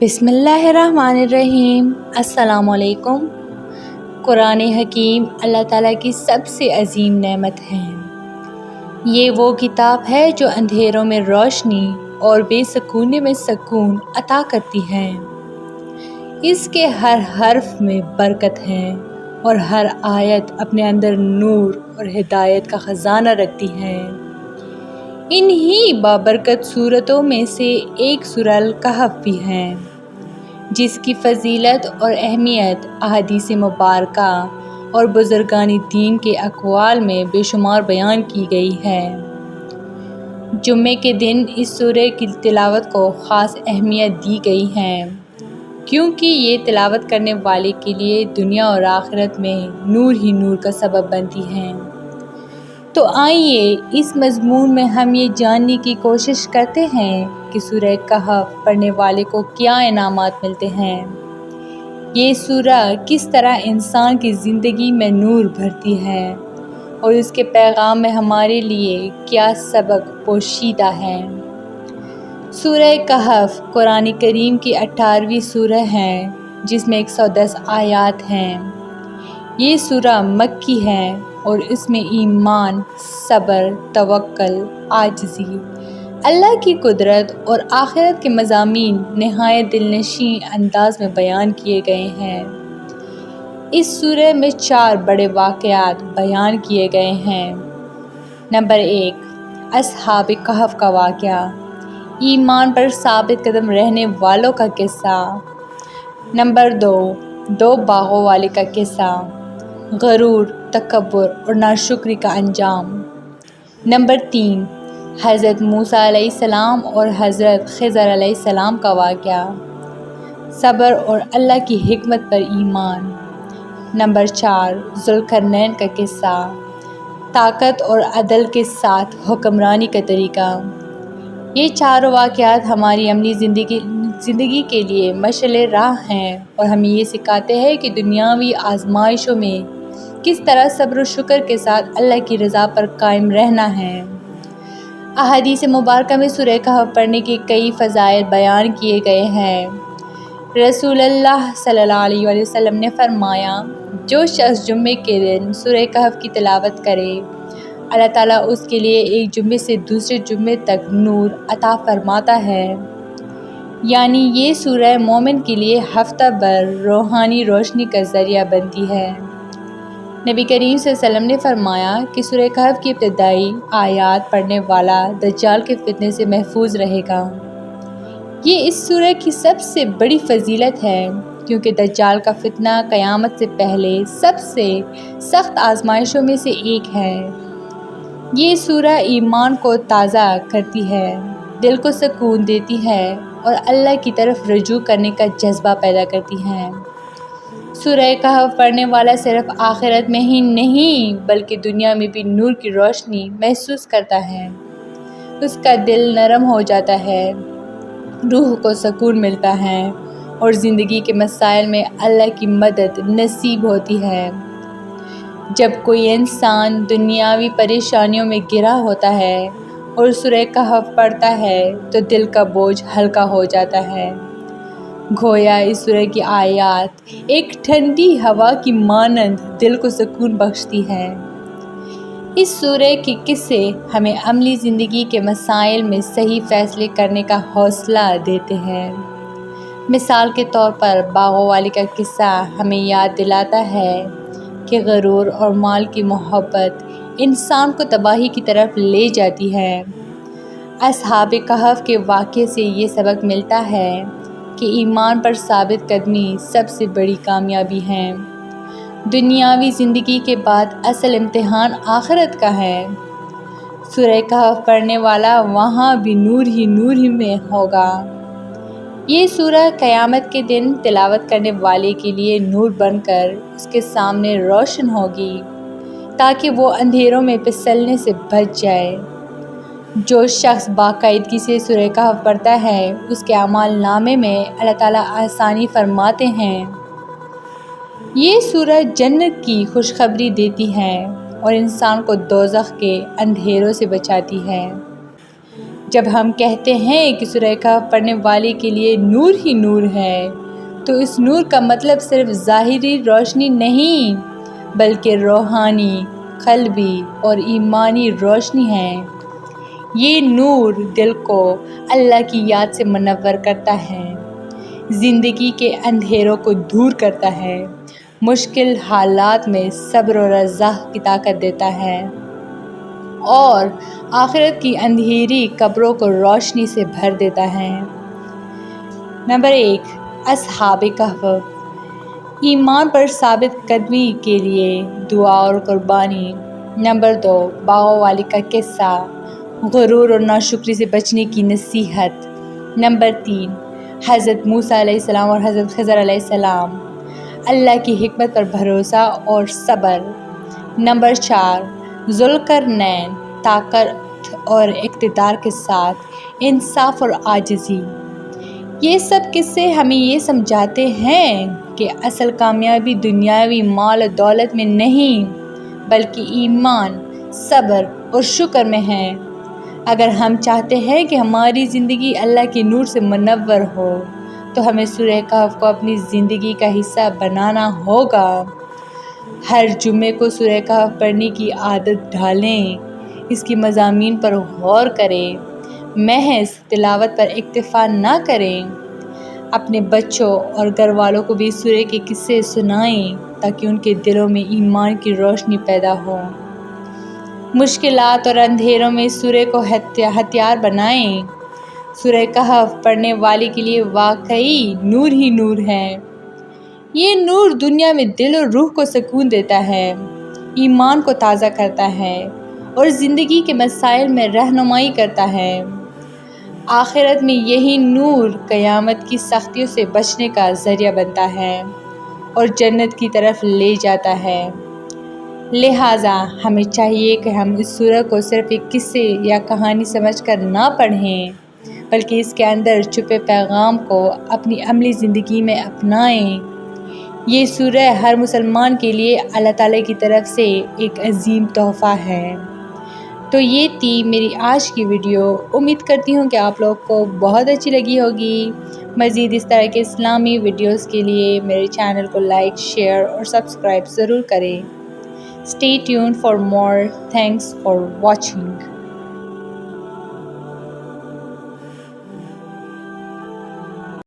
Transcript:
بسم اللہ الرحمن الرحیم۔ السلام علیکم۔ قرآن حکیم اللہ تعالیٰ کی سب سے عظیم نعمت ہے۔ یہ وہ کتاب ہے جو اندھیروں میں روشنی اور بے سکونی میں سکون عطا کرتی ہے۔ اس کے ہر حرف میں برکت ہے اور ہر آیت اپنے اندر نور اور ہدایت کا خزانہ رکھتی ہے۔ انہی بابرکت سورتوں میں سے ایک سورہ الکہف بھی ہے، جس کی فضیلت اور اہمیت احادیث مبارکہ اور بزرگان دین کے اقوال میں بے شمار بیان کی گئی ہے۔ جمعے کے دن اس سورہ کی تلاوت کو خاص اہمیت دی گئی ہے، کیونکہ یہ تلاوت کرنے والے کے لیے دنیا اور آخرت میں نور ہی نور کا سبب بنتی ہے۔ تو آئیے اس مضمون میں ہم یہ جاننے کی کوشش کرتے ہیں کہ سورہ کہف پڑھنے والے کو کیا انعامات ملتے ہیں۔ یہ سورہ کس طرح انسان کی زندگی میں نور بھرتی ہے اور اس کے پیغام میں ہمارے لیے کیا سبق پوشیدہ ہے۔ سورہ کہف قرآن کریم کی 18ویں سورہ ہے، جس میں 110 آیات ہیں۔ یہ سورہ مکی ہے اور اس میں ایمان، صبر، توکل، عاجزی، اللہ کی قدرت اور آخرت کے مضامین نہایت دلنشین انداز میں بیان کیے گئے ہیں۔ اس سورہ میں 4 بڑے واقعات بیان کیے گئے ہیں۔ نمبر 1، اصحاب کہف کا واقعہ، ایمان پر ثابت قدم رہنے والوں کا قصہ۔ نمبر 2، 2 باغوں والے کا قصہ، غرور، تکبر اور ناشکری کا انجام۔ نمبر 3، حضرت موسیٰ علیہ السلام اور حضرت خضر علیہ السلام کا واقعہ، صبر اور اللہ کی حکمت پر ایمان۔ نمبر 4، ذوالقرنین کا قصہ، طاقت اور عدل کے ساتھ حکمرانی کا طریقہ۔ یہ 4 واقعات ہماری عملی زندگی کے لیے مشعل راہ ہیں اور ہمیں یہ سکھاتے ہیں کہ دنیاوی آزمائشوں میں کس طرح صبر و شکر کے ساتھ اللہ کی رضا پر قائم رہنا ہے۔ احادیث مبارکہ میں سورہ کہف پڑھنے کے کئی فضائل بیان کیے گئے ہیں۔ رسول اللہ صلی اللہ علیہ وسلم نے فرمایا، جو شخص جمعے کے دن سورہ کہف کی تلاوت کرے، اللہ تعالیٰ اس کے لیے ایک جمعے سے دوسرے جمعے تک نور عطا فرماتا ہے۔ یعنی یہ سورہ مومن کے لیے ہفتہ بھر روحانی روشنی کا ذریعہ بنتی ہے۔ نبی کریم صلی اللہ علیہ وسلم نے فرمایا کہ سورہ کہف کی ابتدائی آیات پڑھنے والا دجال کے فتنے سے محفوظ رہے گا۔ یہ اس سورہ کی سب سے بڑی فضیلت ہے، کیونکہ دجال کا فتنہ قیامت سے پہلے سب سے سخت آزمائشوں میں سے ایک ہے۔ یہ سورہ ایمان کو تازہ کرتی ہے، دل کو سکون دیتی ہے اور اللہ کی طرف رجوع کرنے کا جذبہ پیدا کرتی ہے۔ سورہ کہف پڑھنے والا صرف آخرت میں ہی نہیں بلکہ دنیا میں بھی نور کی روشنی محسوس کرتا ہے۔ اس کا دل نرم ہو جاتا ہے، روح کو سکون ملتا ہے اور زندگی کے مسائل میں اللہ کی مدد نصیب ہوتی ہے۔ جب کوئی انسان دنیاوی پریشانیوں میں گھرا ہوتا ہے اور سورہ کہف پڑھتا ہے تو دل کا بوجھ ہلکا ہو جاتا ہے۔ گویا اس سورہ کی آیات ایک ٹھنڈی ہوا کی مانند دل کو سکون بخشتی ہے۔ اس سورہ کے قصے ہمیں عملی زندگی کے مسائل میں صحیح فیصلے کرنے کا حوصلہ دیتے ہیں۔ مثال کے طور پر باغوں والے کا قصہ ہمیں یاد دلاتا ہے کہ غرور اور مال کی محبت انسان کو تباہی کی طرف لے جاتی ہے۔ اصحاب کہف کے واقعے سے یہ سبق ملتا ہے کہ ایمان پر ثابت قدمی سب سے بڑی کامیابی ہے۔ دنیاوی زندگی کے بعد اصل امتحان آخرت کا ہے۔ سورہ کہف پڑھنے والا وہاں بھی نور ہی میں ہوگا۔ یہ سورہ قیامت کے دن تلاوت کرنے والے کے لیے نور بن کر اس کے سامنے روشن ہوگی، تاکہ وہ اندھیروں میں پھسلنے سے بچ جائے۔ جو شخص باقاعدگی سے سورہ کہف پڑھتا ہے، اس کے اعمال نامے میں اللہ تعالیٰ آسانی فرماتے ہیں۔ یہ سورہ جنت کی خوشخبری دیتی ہے اور انسان کو دوزخ کے اندھیروں سے بچاتی ہے۔ جب ہم کہتے ہیں کہ سورہ کہف پڑھنے والے کے لیے نور ہی نور ہے تو اس نور کا مطلب صرف ظاہری روشنی نہیں بلکہ روحانی، قلبی اور ایمانی روشنی ہے۔ یہ نور دل کو اللہ کی یاد سے منور کرتا ہے، زندگی کے اندھیروں کو دور کرتا ہے، مشکل حالات میں صبر و رضا کی طاقت دیتا ہے اور آخرت کی اندھیری قبروں کو روشنی سے بھر دیتا ہے۔ نمبر 1، اصحاب کہف۔ ایمان پر ثابت قدمی کے لیے دعا اور قربانی۔ نمبر 2، باغوں والے کا قصہ، غرور اور ناشکری سے بچنے کی نصیحت۔ نمبر 3، حضرت موسیٰ علیہ السلام اور حضرت خضر علیہ السلام، اللہ کی حکمت پر بھروسہ اور صبر۔ نمبر 4، ذوالقرنین، طاقت اور اقتدار کے ساتھ انصاف اور عاجزی۔ یہ سب قصے ہمیں یہ سمجھاتے ہیں کہ اصل کامیابی دنیاوی مال و دولت میں نہیں بلکہ ایمان، صبر اور شکر میں ہے۔ اگر ہم چاہتے ہیں کہ ہماری زندگی اللہ کے نور سے منور ہو تو ہمیں سورہ کہف کو اپنی زندگی کا حصہ بنانا ہوگا۔ ہر جمعے کو سورہ کہف پڑھنے کی عادت ڈالیں، اس کی مضامین پر غور کریں، محض تلاوت پر اکتفا نہ کریں۔ اپنے بچوں اور گھر والوں کو بھی سورہ کے قصے سنائیں تاکہ ان کے دلوں میں ایمان کی روشنی پیدا ہو۔ مشکلات اور اندھیروں میں سورہ کو ہتھیار بنائیں۔ سورہ کہف پڑھنے والے کے لیے واقعی نور ہی نور ہے۔ یہ نور دنیا میں دل اور روح کو سکون دیتا ہے، ایمان کو تازہ کرتا ہے اور زندگی کے مسائل میں رہنمائی کرتا ہے۔ آخرت میں یہی نور قیامت کی سختیوں سے بچنے کا ذریعہ بنتا ہے اور جنت کی طرف لے جاتا ہے۔ لہٰذا ہمیں چاہیے کہ ہم اس سورہ کو صرف ایک قصے یا کہانی سمجھ کر نہ پڑھیں بلکہ اس کے اندر چھپے پیغام کو اپنی عملی زندگی میں اپنائیں۔ یہ سورہ ہر مسلمان کے لیے اللہ تعالیٰ کی طرف سے ایک عظیم تحفہ ہے۔ تو یہ تھی میری آج کی ویڈیو۔ امید کرتی ہوں کہ آپ لوگ کو بہت اچھی لگی ہوگی۔ مزید اس طرح کے اسلامی ویڈیوز کے لیے میرے چینل کو لائک، شیئر اور سبسکرائب ضرور کریں۔ Stay tuned for more. Thanks for watching.